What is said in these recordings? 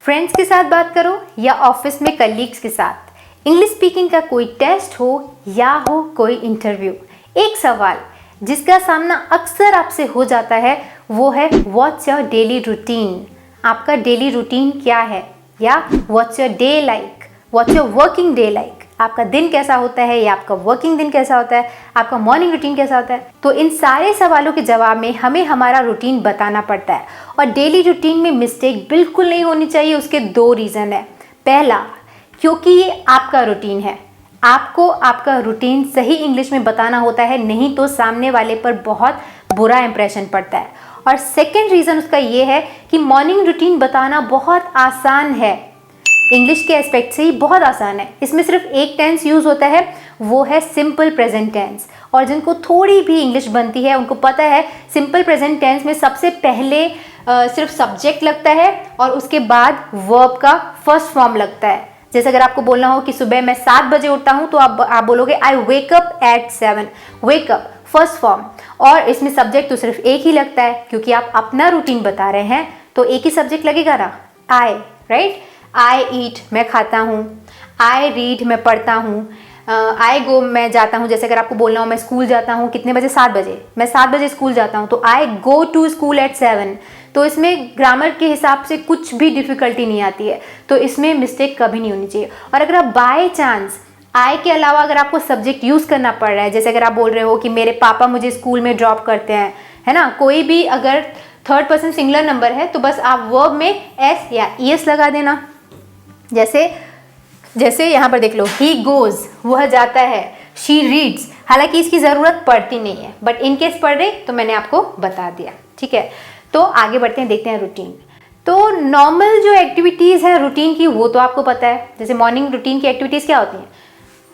Friends के साथ बात करो या ऑफिस में कलीग्स के साथ, इंग्लिश स्पीकिंग का कोई टेस्ट हो या हो कोई इंटरव्यू, एक सवाल जिसका सामना अक्सर आपसे हो जाता है वो है व्हाट्स योर डेली रूटीन। आपका डेली रूटीन क्या है, या what's your day like, what's your working day like. आपका दिन कैसा होता है या आपका वर्किंग दिन कैसा होता है, आपका मॉर्निंग रूटीन कैसा होता है। तो इन सारे सवालों के जवाब में हमें हमारा रूटीन बताना पड़ता है। और डेली रूटीन में मिस्टेक बिल्कुल नहीं होनी चाहिए। उसके दो रीज़न है। पहला, क्योंकि ये आपका रूटीन है, आपको आपका रूटीन सही इंग्लिश में बताना होता है, नहीं तो सामने वाले पर बहुत बुरा इंप्रेशन पड़ता है। और सेकेंड रीज़न उसका ये है कि मॉर्निंग रूटीन बताना बहुत आसान है, इंग्लिश के एस्पेक्ट से ही बहुत आसान है। इसमें सिर्फ एक टेंस यूज़ होता है, वो है सिंपल प्रेजेंट टेंस। और जिनको थोड़ी भी इंग्लिश बनती है उनको पता है सिंपल प्रेजेंट टेंस में सबसे पहले सिर्फ सब्जेक्ट लगता है और उसके बाद वर्ब का फर्स्ट फॉर्म लगता है। जैसे अगर आपको बोलना हो कि सुबह मैं 7 बजे उठता हूँ तो आप बोलोगे I wake up at 7। Wake up first form, और इसमें सब्जेक्ट तो सिर्फ एक ही लगता है क्योंकि आप अपना रूटीन बता रहे हैं, तो एक ही सब्जेक्ट लगेगा ना, आई, राइट। आई ईट, मैं खाता हूँ। आई रीड, मैं पढ़ता हूँ। आई गो, मैं जाता हूँ। जैसे अगर आपको बोलना हो मैं स्कूल जाता हूँ कितने बजे, 7 बजे, मैं 7 बजे स्कूल जाता हूँ, तो आई गो टू स्कूल एट 7। तो इसमें ग्रामर के हिसाब से कुछ भी डिफ़िकल्टी नहीं आती है, तो इसमें मिस्टेक कभी नहीं होनी चाहिए। और अगर आप बाय चांस आई के अलावा अगर आपको सब्जेक्ट यूज़ करना पड़ रहा है, जैसे अगर आप बोल रहे हो कि मेरे पापा मुझे स्कूल में ड्रॉप करते हैं, है ना, कोई भी अगर थर्ड पर्सन सिंगुलर नंबर है तो बस आप वर्ब में एस या ईएस लगा देना। जैसे यहाँ पर देख लो, ही गोज़, वह जाता है। शी रीड्स, हालांकि इसकी ज़रूरत पड़ती नहीं है, बट इन केस पढ़ रहे तो मैंने आपको बता दिया, ठीक है। तो आगे बढ़ते हैं, देखते हैं रूटीन। तो नॉर्मल जो एक्टिविटीज़ है रूटीन की वो तो आपको पता है। जैसे मॉर्निंग रूटीन की एक्टिविटीज़ क्या होती हैं,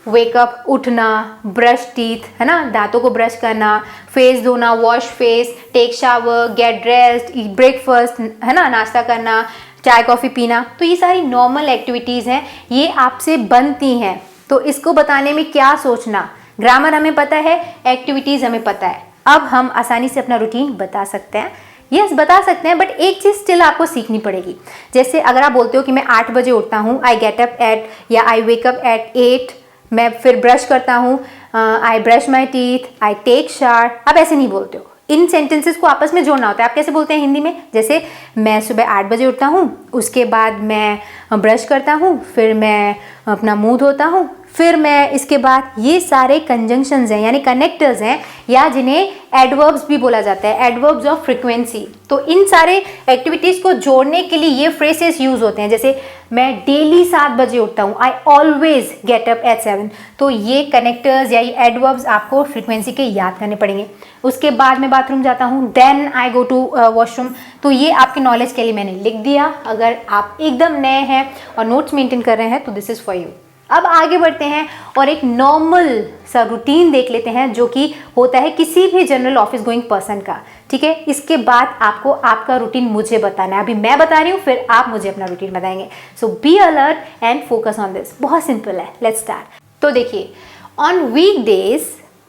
वेकअप, उठना, ब्रश टीथ, है ना, दांतों को ब्रश करना, फेस धोना, wash face, take shower, get dressed, eat breakfast, है ना, नाश्ता करना, चाय कॉफ़ी पीना। तो ये सारी नॉर्मल एक्टिविटीज़ हैं, ये आपसे बनती हैं। तो इसको बताने में क्या सोचना, ग्रामर हमें पता है, एक्टिविटीज़ हमें पता है, अब हम आसानी से अपना रूटीन बता सकते हैं। यस, बता सकते हैं, बट एक चीज़ स्टिल आपको सीखनी पड़ेगी। जैसे अगर आप बोलते हो कि मैं 8 बजे उठता हूँ, आई गेट अप एट, या आई वेक अप एट 8, मैं फिर ब्रश करता हूँ, I brush my teeth, I take shower, आप ऐसे नहीं बोलते हो। इन सेंटेंसेस को आपस में जोड़ना होता है। आप कैसे बोलते हैं हिंदी में, जैसे मैं सुबह 8 बजे उठता हूँ, उसके बाद मैं ब्रश करता हूँ, फिर मैं अपना मुंह धोता हूँ, फिर मैं इसके बाद, ये सारे कंजंक्शंस हैं यानी कनेक्टर्स हैं, या जिन्हें एडवर्ब्स भी बोला जाता है, एडवर्ब्स ऑफ फ्रिक्वेंसी। तो इन सारे एक्टिविटीज़ को जोड़ने के लिए ये फ्रेसेस यूज़ होते हैं। जैसे मैं डेली 7 बजे उठता हूँ, I always get up at 7। तो ये कनेक्टर्स या ये एडवर्ब्स आपको फ्रिक्वेंसी के याद करने पड़ेंगे। उसके बाद मैं बाथरूम जाता हूँ, then I go to washroom. तो ये आपके नॉलेज के लिए मैंने लिख दिया। अगर आप एकदम नए हैं और नोट्स मेंटेन कर रहे हैं तो दिस इज़ फॉर यू। अब आगे बढ़ते हैं और एक नॉर्मल सा रूटीन देख लेते हैं जो कि होता है किसी भी जनरल ऑफिस गोइंग पर्सन का, ठीक है। इसके बाद आपको आपका रूटीन मुझे बताना है। अभी मैं बता रही हूँ, फिर आप मुझे अपना रूटीन बताएंगे। So be alert and focus on this. बहुत सिंपल है, लेट्स स्टार्ट। तो देखिए, ऑन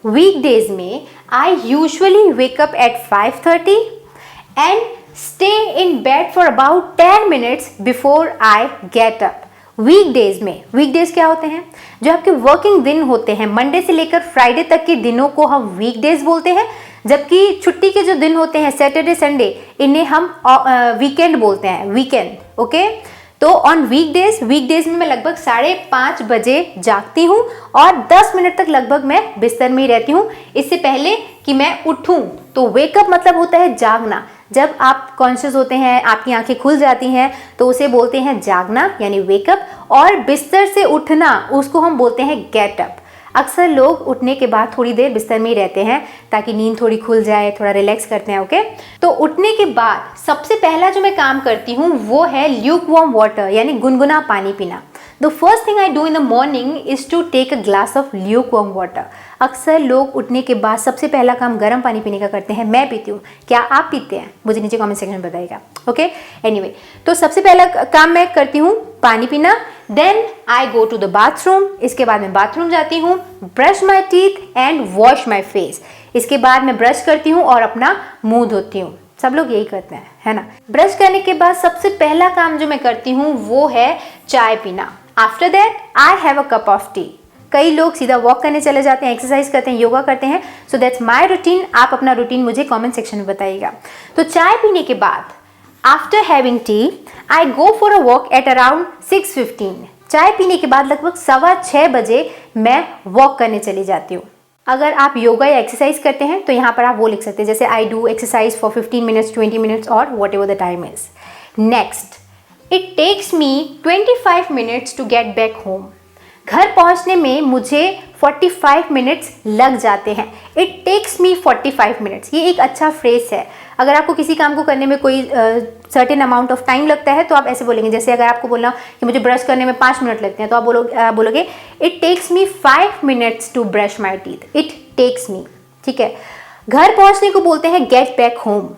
वीकडेज में I usually wake up at 5:30 and stay in bed for about 10 minutes before I get up. Weekdays में, वीकडेज क्या होते हैं, जो आपके वर्किंग दिन होते हैं, मंडे से लेकर फ्राइडे तक के दिनों को हम वीकडेज बोलते हैं। जबकि छुट्टी के जो दिन होते हैं, सैटरडे संडे, इन्हें हम वीकेंड बोलते हैं, वीकेंड, ओके। तो ऑन वीकडेज में मैं लगभग 5:30 बजे जागती हूँ और 10 मिनट तक लगभग मैं बिस्तर में ही रहती हूँ, इससे पहले कि मैं उठूँ। तो वेकअप मतलब होता है जागना। जब आप कॉन्शियस होते हैं, आपकी आंखें खुल जाती हैं, तो उसे बोलते हैं जागना यानी वेकअप। और बिस्तर से उठना, उसको हम बोलते हैं गेट अप। अक्सर लोग उठने के बाद थोड़ी देर बिस्तर में ही रहते हैं ताकि नींद थोड़ी खुल जाए, थोड़ा रिलैक्स करते हैं, ओके। तो उठने के बाद सबसे पहला जो मैं काम करती हूँ वो है ल्यूक वार्म वाटर यानी गुनगुना पानी पीना। The first thing I do in the morning is to take a glass of lukewarm water. अक्सर लोग उठने के बाद सबसे पहला काम गर्म पानी पीने का करते हैं। मैं पीती हूँ, क्या आप पीते हैं? मुझे नीचे कमेंट सेक्शन में बताइएगा, ओके। एनीवे, तो सबसे पहला काम मैं करती हूँ पानी पीना। Then I go to the bathroom. इसके बाद मैं बाथरूम जाती हूँ, brush my teeth and wash my face. इसके बाद मैं ब्रश करती हूँ और अपना मुंह धोती हूँ। सब लोग यही करते हैं, है ना। ब्रश करने के बाद सबसे पहला काम जो मैं करती हूँ वो है चाय पीना। After that I have a cup of T. कई लोग सीधा वॉक करने चले जाते हैं, एक्सरसाइज करते हैं, योगा करते हैं। So that's my routine. आप अपना रूटीन मुझे कॉमेंट सेक्शन में बताइएगा। तो चाय पीने के बाद after having T I go for a walk at around 6:15। चाय पीने के बाद लगभग 6:15 बजे मैं वॉक करने चली जाती हूँ। अगर आप योगा या एक्सरसाइज करते हैं तो यहाँ पर आप वो लिख सकते हैं, जैसे I do exercise for 15 minutes, 20 minutes और whatever the time is. Next, it takes me 25 minutes to get back home. घर पहुंचने में मुझे 45 मिनट्स लग जाते हैं। इट टेक्स मी 45 मिनट्स, ये एक अच्छा फ्रेज है। अगर आपको किसी काम को करने में कोई सर्टेन अमाउंट ऑफ टाइम लगता है तो आप ऐसे बोलेंगे, जैसे अगर आपको बोलना कि मुझे ब्रश करने में 5 मिनट लगते हैं तो आप बोलोगे it takes me 5 minutes to brush my teeth. It takes me, ठीक है। घर पहुंचने को बोलते हैं get back home.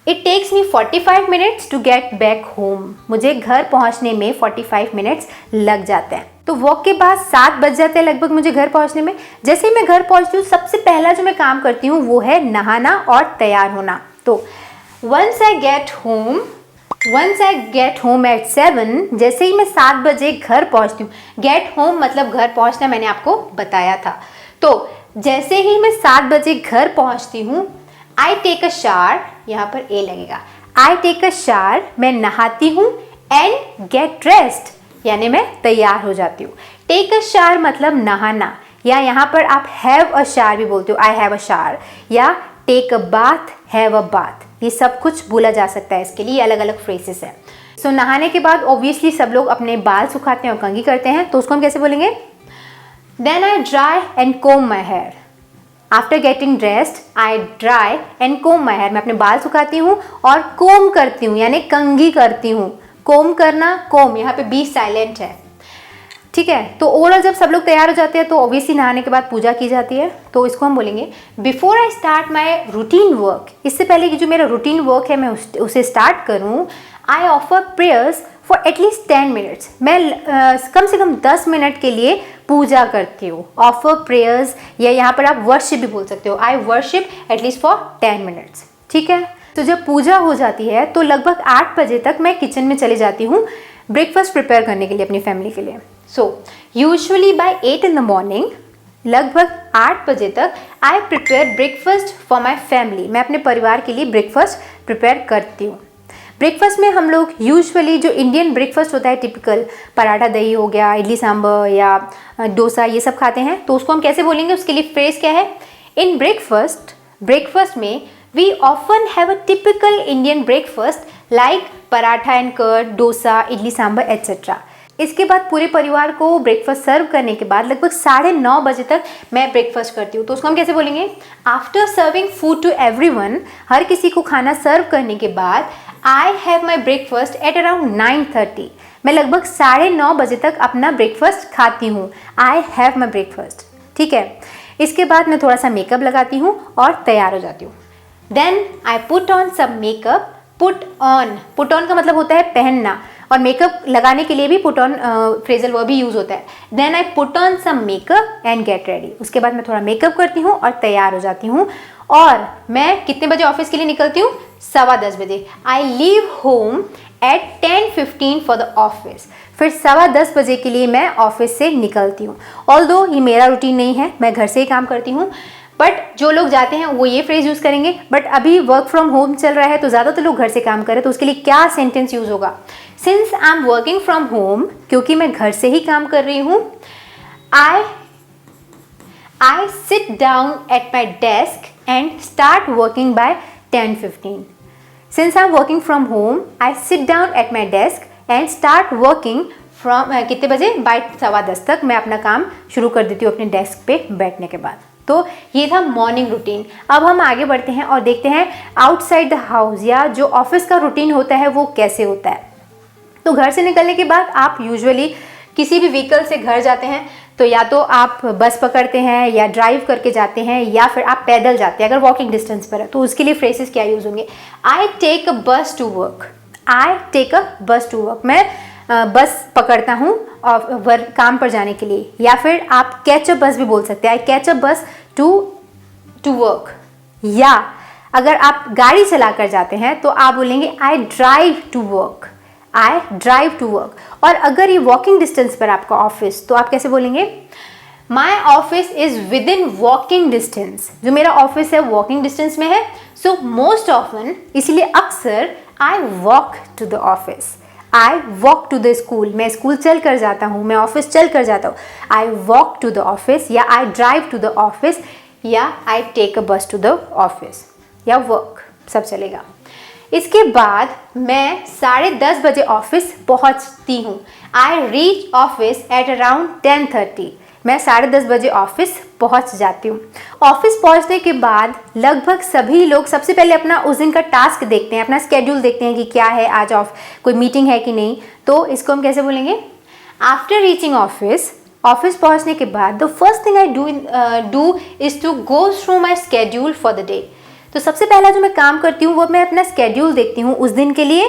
It takes me 45 minutes to get back home. मुझे घर पहुंचने में 45 मिनट्स लग जाते हैं। तो वॉक के बाद 7 बज जाते हैं लगभग मुझे घर पहुंचने में। जैसे ही मैं घर पहुंचती हूँ सबसे पहला जो मैं काम करती हूँ वो है नहाना और तैयार होना। तो once I get home at 7, जैसे ही मैं 7 बजे घर पहुंचती हूँ, गेट होम मतलब घर पहुंचना, मैंने आपको बताया था। तो जैसे ही मैं 7 बजे घर पहुंचती हूँ, आई टेक अ शावर, यहाँ पर ए लगेगा, आई टेक अ शावर, मैं नहाती हूँ, एंड गेट ड्रेस्ड यानी मैं तैयार हो जाती हूँ। टेक अ शावर मतलब नहाना, या यहाँ पर आप हैव अ शावर भी बोलते हो, आई हैव अ शावर, या take a bath, have a bath, ये सब कुछ बोला जा सकता है। इसके लिए अलग अलग फ्रेजेस हैं। सो नहाने के बाद ऑब्वियसली सब लोग अपने बाल सुखाते हैं और कंघी करते हैं, तो उसको हम कैसे बोलेंगे? Then I dry and comb my hair. After getting dressed I dry and comb my hair, मैं अपने बाल सुखाती हूँ और कोम करती हूँ यानी कंघी करती हूँ। कोम करना, कोम, यहाँ पे बी साइलेंट है, ठीक है। तो ओवरऑल जब सब लोग तैयार हो जाते हैं तो ऑब्वियसली नहाने के बाद पूजा की जाती है। तो इसको हम बोलेंगे before I start my routine work. इससे पहले कि जो मेरा रूटीन वर्क है मैं उसे स्टार्ट करूँ, I offer prayers for at least 10 minutes. मैं कम से कम 10 मिनट के लिए पूजा करती हूँ। ऑफर प्रेयर्स, या यहाँ पर आप वर्शिप भी बोल सकते हो, आई वर्शिप एटलीस्ट फॉर 10 मिनट्स, ठीक है। तो जब पूजा हो जाती है तो लगभग 8 बजे तक मैं किचन में चली जाती हूँ ब्रेकफास्ट प्रिपेयर करने के लिए अपनी फैमिली के लिए। So usually by 8 in the morning, लगभग 8 बजे तक I prepare breakfast for my family. मैं अपने परिवार के लिए ब्रेकफास्ट प्रिपेयर करती हूँ। ब्रेकफास्ट में हम लोग यूजुअली जो इंडियन ब्रेकफास्ट होता है टिपिकल, पराठा दही हो गया, इडली सांभर या डोसा, ये सब खाते हैं। तो उसको हम कैसे बोलेंगे? उसके लिए फ्रेज क्या है? इन ब्रेकफास्ट में we often have a typical Indian breakfast like paratha and curd, dosa, idli sambar etcetera. इसके बाद पूरे परिवार को ब्रेकफास्ट सर्व करने के बाद लगभग 9:30 बजे तक मैं ब्रेकफास्ट करती हूँ। तो उसको हम कैसे बोलेंगे? After serving food to everyone, हर किसी को खाना सर्व करने के बाद I have my breakfast at around 9:30। मैं लगभग 9:30 बजे तक अपना ब्रेकफास्ट खाती हूँ। आई हैव माई ब्रेकफास्ट, ठीक है। इसके बाद मैं थोड़ा सा मेकअप लगाती हूँ और तैयार हो जाती हूँ। Then I put on some makeup. Put on का मतलब होता है पहनना, और मेकअप लगाने के लिए भी पुट ऑन फ्रेजल वर्ब भी यूज होता है। Then I put on some makeup and get ready. उसके बाद मैं थोड़ा मेकअप करती हूँ और तैयार हो जाती हूँ। और मैं कितने बजे ऑफिस के लिए निकलती हूँ? 10:15 बजे। I leave home at 10:15 for the office. फिर 10:15 बजे के लिए मैं ऑफिस से निकलती हूँ। ऑल्दो ये मेरा रूटीन नहीं है, मैं घर से ही काम करती हूँ, बट जो लोग जाते हैं वो ये फ्रेज यूज़ करेंगे। बट अभी वर्क फ्रॉम होम चल रहा है तो ज़्यादातर लोग घर से काम करें, तो उसके लिए क्या सेंटेंस यूज़ होगा? Since I am working from home, क्योंकि मैं घर से ही काम कर रही हूँ, I sit down at my desk and start working bye 10:15। Since I am working from home, I sit down at my desk and start working from कितने बजे? बाय 10:15 तक मैं अपना काम शुरू कर देती हूँ अपने डेस्क पे बैठने के बाद। तो ये था मॉर्निंग रूटीन। अब हम आगे बढ़ते हैं और देखते हैं आउटसाइड द हाउस, या जो ऑफिस का रूटीन होता है वो कैसे होता है। तो घर से निकलने के बाद आप यूजुअली किसी भी व्हीकल से घर जाते हैं, तो या तो आप बस पकड़ते हैं या ड्राइव करके जाते हैं, या फिर आप पैदल जाते हैं अगर वॉकिंग डिस्टेंस पर है। तो उसके लिए फ्रेजेस क्या यूज़ होंगे? आई take a bus to work. I take a bus to work, मैं बस पकड़ता हूँ और काम पर जाने के लिए। या फिर आप कैच अ बस भी बोल सकते हैं, I catch a bus to work. या अगर आप गाड़ी चला कर जाते हैं तो आप बोलेंगे I drive to work, I drive to work. और अगर ये वॉकिंग डिस्टेंस पर आपका ऑफिस, तो आप कैसे बोलेंगे, my office is with in walking distance, जो मेरा ऑफिस है वॉकिंग डिस्टेंस में है। सो मोस्ट ऑफन, इसलिए अक्सर I walk to the office, I walk to the school, मैं स्कूल चल कर जाता हूँ, मैं ऑफिस चल कर जाता हूँ। I walk to the office, या I drive to the office, या I take a bus to the office, या वर्क, सब चलेगा। इसके बाद मैं 10:30 बजे ऑफिस पहुँचती हूँ। I reach office at around 10:30, मैं 10:30 बजे ऑफिस पहुंच जाती हूँ। ऑफिस पहुंचने के बाद लगभग सभी लोग सबसे पहले अपना उस दिन का टास्क देखते हैं, अपना स्केड्यूल देखते हैं कि क्या है आज, कोई मीटिंग है कि नहीं। तो इसको हम कैसे बोलेंगे, आफ्टर रीचिंग ऑफिस, ऑफिस पहुंचने के बाद the first thing I do is to go through my schedule for the day. तो सबसे पहला जो मैं काम करती हूँ वो मैं अपना स्केड्यूल देखती हूँ उस दिन के लिए,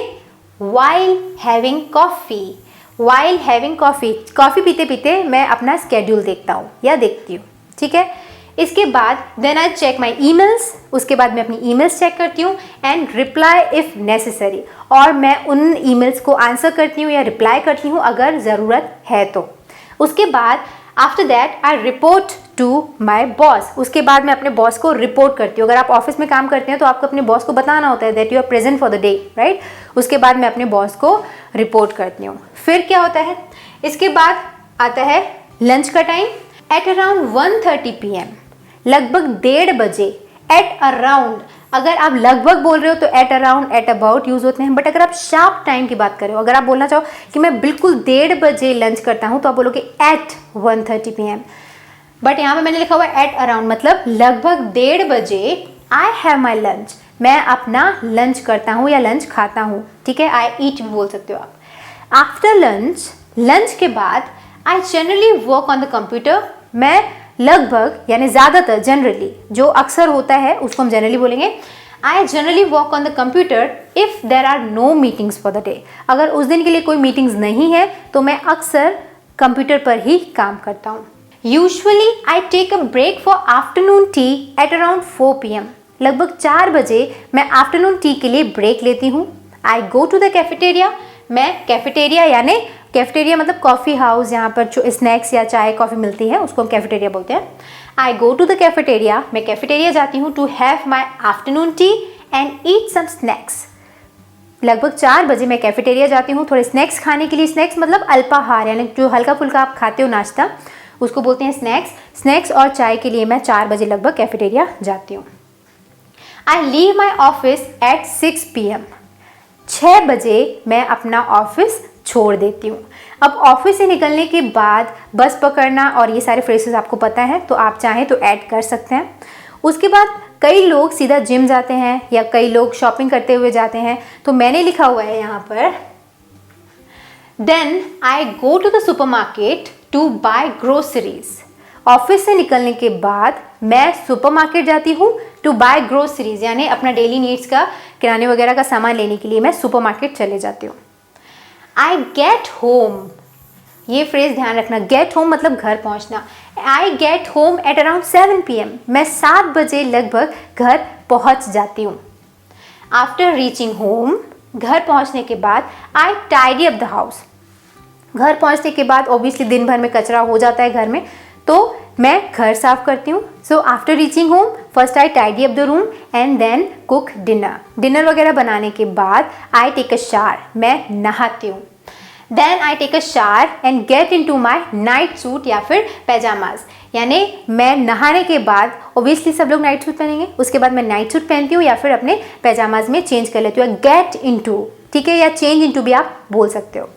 while having coffee, while having coffee, coffee पीते पीते मैं अपना स्केड्यूल देखता हूँ या देखती हूँ, ठीक है। इसके बाद then I check my emails, उसके बाद मैं अपनी ईमेल्स चेक करती हूँ एंड रिप्लाई इफ़ नेसेसरी, और मैं उन ईमेल्स को आंसर करती हूँ या रिप्लाई करती हूँ अगर ज़रूरत है तो। उसके बाद after that I report to my boss, उसके बाद मैं अपने बॉस को रिपोर्ट करती हूँ। अगर आप ऑफिस में काम करते हैं तो आपको अपने बॉस को बताना होता है that you are present for the day, right. उसके बाद मैं अपने बॉस को रिपोर्ट करती हूँ। फिर क्या होता है, इसके बाद आता है लंच का टाइम एट अराउंड 1:30 PM, लगभग 1:30 बजे। एट अराउंड, अगर आप लगभग बोल रहे हो तो at around, at about use होते हैं, बट अगर आप शार्प टाइम की बात कर रहे हो, अगर आप बोलना चाहो कि मैं बिल्कुल 1:30 बजे लंच करता हूँ, तो आप बोलोगे एट 1:30 PM। बट यहाँ पे मैंने लिखा हुआ है एट अराउंड, मतलब लगभग 1:30 बजे आई हैव माई लंच, मैं अपना लंच करता हूँ या लंच खाता हूँ, ठीक है। आई ईट भी बोल सकते हो आप। आफ्टर लंच, लंच के बाद आई generally work on the computer, मैं लगभग यानी ज़्यादातर, जनरली जो अक्सर होता है उसको हम जनरली बोलेंगे। I generally work on the computer if there are no meetings for the day, अगर उस दिन के लिए कोई मीटिंग्स नहीं है तो मैं अक्सर कंप्यूटर पर ही काम करता हूँ। Usually I take a break for afternoon tea at around 4 PM, लगभग 4 बजे मैं आफ्टरनून टी के लिए ब्रेक लेती हूँ। आई गो टू द कैफेटेरिया, मैं कैफेटेरिया यानी कैफेटेरिया मतलब कॉफ़ी हाउस, यहाँ पर जो स्नैक्स या चाय कॉफ़ी मिलती है उसको हम कैफेटेरिया बोलते हैं। I go to the cafeteria, मैं कैफेटेरिया जाती हूँ to have my afternoon tea and eat some snacks. लगभग 4 बजे मैं कैफेटेरिया जाती हूँ थोड़े स्नैक्स खाने के लिए। स्नैक्स मतलब अल्पाहार, यानी जो हल्का फुल्का आप खाते हो नाश्ता, उसको बोलते हैं स्नैक्स। स्नैक्स और चाय के लिए मैं 4 बजे लगभग कैफेटेरिया जाती हूँ। I leave my office at 6 PM, 6 बजे मैं अपना ऑफिस छोड़ देती हूँ। अब ऑफिस से निकलने के बाद बस पकड़ना और ये सारे फ्रेजेस आपको पता है, तो आप चाहें तो ऐड कर सकते हैं। उसके बाद कई लोग सीधा जिम जाते हैं या कई लोग शॉपिंग करते हुए जाते हैं, तो मैंने लिखा हुआ है यहाँ पर, then I go to the supermarket to buy groceries. Office से निकलने के बाद मैं सुपरमार्केट जाती हूँ टू बाय ग्रोसरीज, यानी अपना डेली नीड्स का किराने वगैरह का सामान लेने के लिए मैं सुपरमार्केट चले जाती हूँ। आई गेट होम, ये फ्रेज ध्यान रखना, गेट होम मतलब घर पहुँचना। आई get home at around 7 PM, मैं 7 बजे लगभग घर पहुँच जाती हूँ। आफ्टर रीचिंग होम, घर पहुँचने के बाद आई टाइडी अप द हाउस, घर पहुँचने के बाद ऑब्वियसली दिन भर में कचरा हो जाता है घर में, तो मैं घर साफ करती हूँ। So after reaching home first I tidy up the room and then cook dinner. Dinner वगैरह बनाने के बाद आई टेक अ शावर, मैं नहाती हूँ। Then I take a shower and get into my night suit या फिर पैजामाज, यानी मैं नहाने के बाद ओबियसली सब लोग नाइट सूट पहनेंगे, उसके बाद मैं नाइट सूट पहनती हूँ या फिर अपने पैजामाज में चेंज कर लेती हूँ। गेट इन टू, ठीक है, या चेंज इन टू भी आप बोल सकते हो।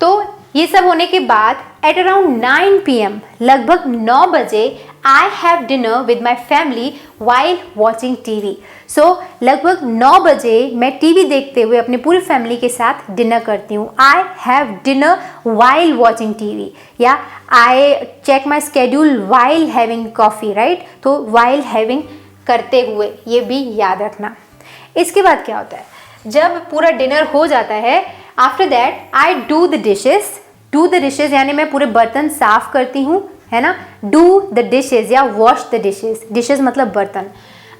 तो ये सब होने के बाद एट अराउंड 9 PM, लगभग 9 बजे आई have dinner with my family while watching TV। सो लगभग 9 बजे मैं टीवी देखते हुए अपनी पूरी फैमिली के साथ डिनर करती हूँ। I have dinner while watching TV, या I check my schedule while having coffee, right. तो वाइल हैविंग करते हुए, ये भी याद रखना। इसके बाद क्या होता है, जब पूरा डिनर हो जाता है, after that I do the dishes. Do the dishes यानी मैं पूरे बर्तन साफ करती हूँ, है ना। डू द डिशेज या वॉश द डिशेज, डिशेज मतलब बर्तन।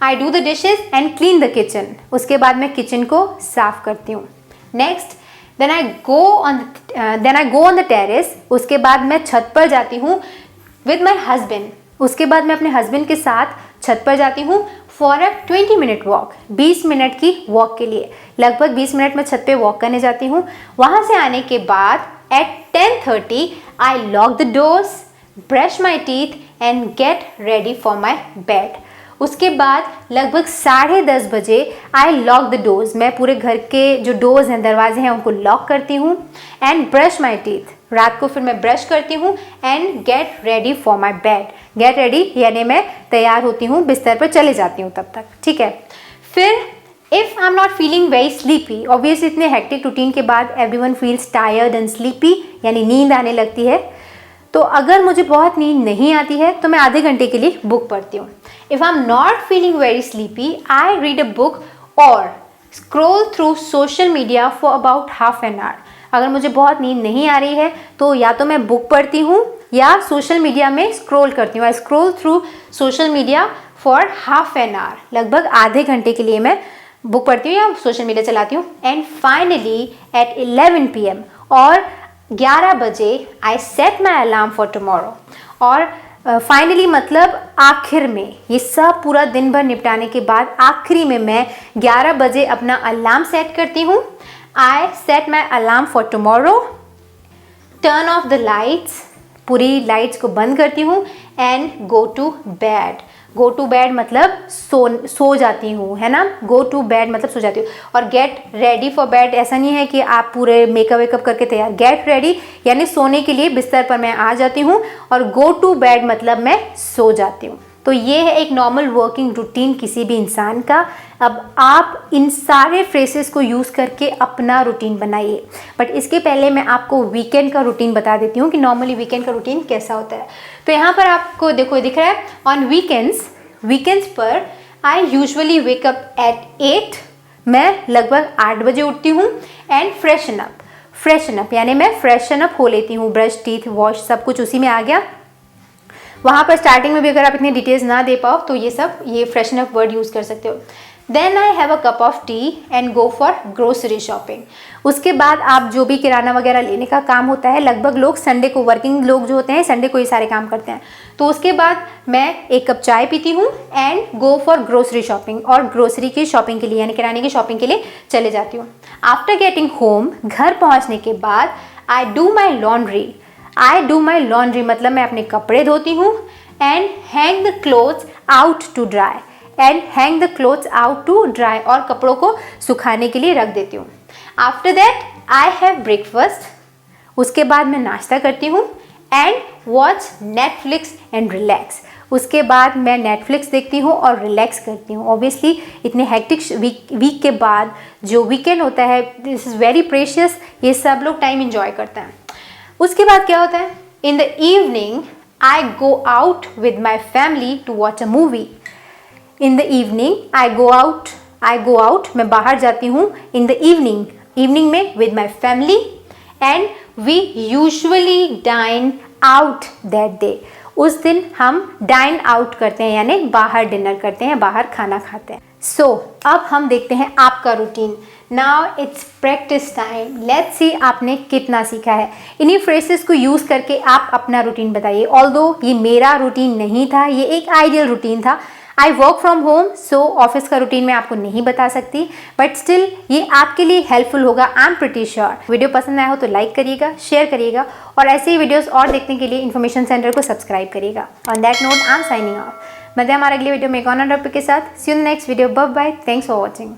I do the dishes and clean the kitchen, उसके बाद मैं किचन को साफ करती हूँ। Next then I go on the terrace, उसके बाद मैं छत पर जाती हूँ विद माई हस्बैंड, उसके बाद मैं अपने हस्बैंड के साथ छत पर जाती हूँ for a 20 minute walk, 20 minute की वॉक के लिए, लगभग 20 मिनट में छत पे वॉक करने जाती हूँ। वहाँ से आने के बाद at 10:30 I lock the doors, brush my teeth and get ready for my bed. उसके बाद लगभग 10:30 बजे आई लॉक द डोर्स, मैं पूरे घर के जो डोर्स हैं, दरवाजे हैं, उनको लॉक करती हूँ एंड ब्रश माई टीथ, रात को फिर मैं ब्रश करती हूँ and get ready for my bed. Get ready यानी मैं तैयार होती हूँ, बिस्तर पर चले जाती हूँ तब तक, ठीक है। फिर if I am not feeling very sleepy, obviously इतने हेक्टिक रूटीन के बाद everyone feels tired and sleepy, यानी नींद आने लगती है। तो अगर मुझे बहुत नींद नहीं आती है तो मैं आधे घंटे के लिए बुक पढ़ती हूँ। If I am not feeling very sleepy I read a book और scroll through social media for about half an hour. अगर मुझे बहुत नींद नहीं आ रही है तो या तो मैं बुक पढ़ती हूँ या सोशल मीडिया में स्क्रॉल करती हूँ। I scroll through social media for half an hour, लगभग आधे घंटे के लिए मैं बुक पढ़ती हूँ या सोशल मीडिया चलाती हूँ। एंड फाइनली एट 11 PM और 11 बजे I set my alarm for tomorrow. और फाइनली मतलब आखिर में ये सब पूरा दिन भर निपटाने के बाद आखिरी में मैं 11 बजे अपना अलार्म सेट करती हूँ। I set my alarm for tomorrow, turn off the lights, पूरी लाइट्स को बंद करती हूँ and go to bed. Go to bed मतलब सो जाती हूँ, है ना। गो टू बेड मतलब सो जाती हूँ। और गेट रेडी फॉर बेड ऐसा नहीं है कि आप पूरे मेकअप वेकअप करके तैयार, गेट रेडी यानी सोने के लिए बिस्तर पर मैं आ जाती हूँ, और गो टू बेड मतलब मैं सो जाती हूँ। तो ये है एक नॉर्मल वर्किंग रूटीन किसी भी इंसान का। अब आप इन सारे फ्रेसेस को यूज़ करके अपना रूटीन बनाइए। बट इसके पहले मैं आपको वीकेंड का रूटीन बता देती हूँ कि नॉर्मली वीकेंड का रूटीन कैसा होता है। तो यहाँ पर आपको देखो दिख रहा है, ऑन वीकेंड्स पर आई यूजुअली वेकअप एट 8, मैं लगभग 8 बजे उठती हूँ एंड फ्रेशन अप यानी मैं फ्रेशन अप हो लेती हूँ, ब्रश टीथ वॉश सब कुछ उसी में आ गया। वहाँ पर स्टार्टिंग में भी अगर आप इतनी डिटेल्स ना दे पाओ तो ये फ्रेशन अप वर्ड यूज़ कर सकते हो। Then I have a cup of tea and go for grocery shopping. उसके बाद आप जो भी किराना वगैरह लेने का काम होता है, लगभग लोग संडे को, वर्किंग लोग जो होते हैं संडे को ये सारे काम करते हैं। तो उसके बाद मैं 1 कप चाय पीती हूँ and go for grocery shopping, और ग्रोसरी की शॉपिंग के लिए यानी किराने की शॉपिंग के लिए चले जाती हूँ। आफ्टर गेटिंग होम, घर पहुँचने के बाद आई डू माई लॉन्ड्री मतलब मैं अपने कपड़े धोती हूँ and hang the clothes out to dry और कपड़ों को सुखाने के लिए रख देती हूँ। After that I have breakfast, उसके बाद मैं नाश्ता करती हूँ and watch Netflix and relax. उसके बाद मैं नेटफ्लिक्स देखती हूँ और रिलैक्स करती हूँ। ऑब्वियसली इतने हेक्टिक वीक के बाद जो वीकेंड होता है, दिस इज़ वेरी प्रेशियस, ये सब लोग टाइम एंजॉय करते हैं। उसके बाद क्या होता है, in the evening I go out with my family to watch a movie. In the evening I go out, मैं बाहर जाती हूँ इन द इवनिंग में with my family and we usually dine out that day. उस दिन हम dine out करते हैं यानी बाहर डिनर करते हैं, बाहर खाना खाते हैं। सो अब हम देखते हैं आपका routine. Now it's practice time, let's see आपने कितना सीखा है। इन्हीं फ्रेसेस को यूज़ करके आप अपना रूटीन बताइए। ऑल्दो ये मेरा रूटीन नहीं था, ये एक आइडियल रूटीन था। I work from home, so office का रूटीन मैं आपको नहीं बता सकती, बट स्टिल ये आपके लिए हेल्पफुल होगा, I am pretty sure. Video पसंद आया हो तो लाइक करिएगा, शेयर करिएगा, और ऐसे ही वीडियोस और देखने के लिए इन्फॉर्मेशन सेंटर को सब्सक्राइब करिएगा। On that note I am signing off. मिलते हैं हमारे अगले वीडियो में एक और टॉपिक के साथ। See you in the next video, bye bye, thanks for watching.